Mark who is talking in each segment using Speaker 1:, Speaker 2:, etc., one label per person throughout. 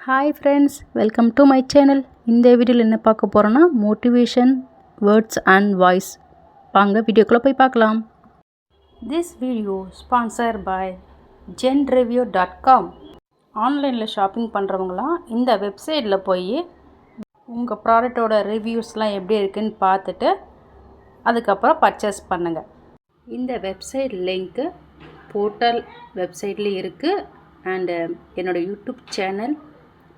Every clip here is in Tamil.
Speaker 1: Hi friends, welcome to my channel. இந்த வீடியோவில் என்ன பார்க்க போகிறோன்னா மோட்டிவேஷன் வேர்ட்ஸ் அண்ட் வாய்ஸ். வாங்க வீடியோக்குள்ளே போய் பார்க்கலாம். This video sponsor by genreview.com. ஆன்லைனில் ஷாப்பிங் பண்ணுறவங்களாம் இந்த வெப்சைட்டில் போய் உங்கள் ப்ராடக்டோட ரிவ்யூஸ்லாம் எப்படி இருக்குன்னு பார்த்துட்டு அதுக்கப்புறம் பர்ச்சேஸ் பண்ணுங்கள். இந்த வெப்சைட் லிங்க்கு போர்ட்டல் வெப்சைட்லேயும் இருக்குது அண்டு என்னோடய யூடியூப் சேனல்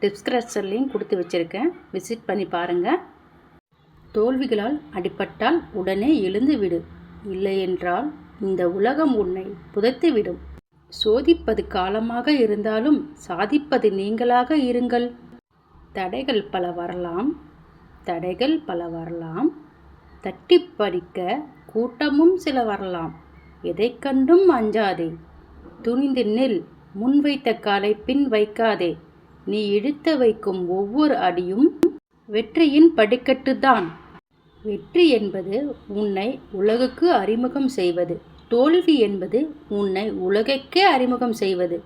Speaker 1: டிஸ்கிரிப்ஷன்லையும் கொடுத்து வச்சுருக்கேன். விசிட் பண்ணி பாருங்கள். தோல்விகளால் அடிபட்டால் உடனே எழுந்து விடு, இல்லையென்றால் இந்த உலகம் உன்னை புதைத்துவிடும். சோதிப்பது காலமாக இருந்தாலும் சாதிப்பது நீங்களாக இருங்கள். தடைகள் பல வரலாம், தட்டி படிக்க கூட்டமும் சில வரலாம். எதை கண்டும் அஞ்சாதே, துணிந்து நில், முன் வைத்த காலை பின் வைக்காதே. நீ எடுத்து வைக்கும் ஒவ்வொரு அடியும் வெற்றியின் படிக்கட்டுதான். வெற்றி என்பது உன்னை உலகுக்கு அறிமுகம் செய்வது, தோல்வி என்பது உன்னை உலகுக்கே அறிமுகம் செய்வது.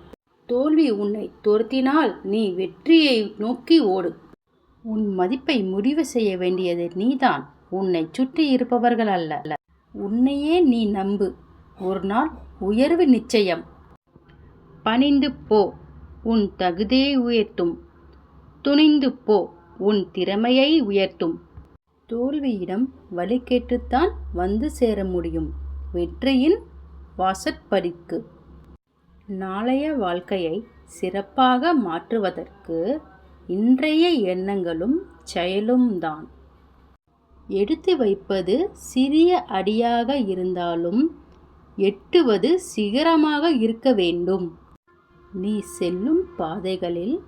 Speaker 1: தோல்வி உன்னை துரத்தினால் நீ வெற்றியை நோக்கி ஓடு. உன் மதிப்பை முடிவு செய்ய வேண்டியது நீதான், உன்னை சுற்றி இருப்பவர்கள் அல்ல. உன்னையே நீ நம்பு, ஒரு நாள் உயர்வு நிச்சயம். பணிந்து போ, உன் தகுதியை உயர்த்தும். துணிந்து போ, உன் திறமையை உயர்த்தும். தோல்வியிடம் வழி கேட்டுத்தான் வந்து சேர முடியும் வெற்றியின் வாசற்படிக்கு. நாளைய வாழ்க்கையை சிறப்பாக மாற்றுவதற்கு இன்றைய எண்ணங்களும் செயலும் தான். எடுத்து வைப்பது சிறிய அடியாக இருந்தாலும் எட்டுவது சிகரமாக இருக்க வேண்டும். நீ செல்லும் பாதைகளில்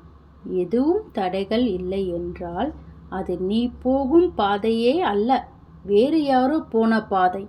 Speaker 1: எதுவும் தடைகள் இல்லை என்றால் அது நீ போகும் பாதையே அல்ல, வேறு யாரோ போன பாதை.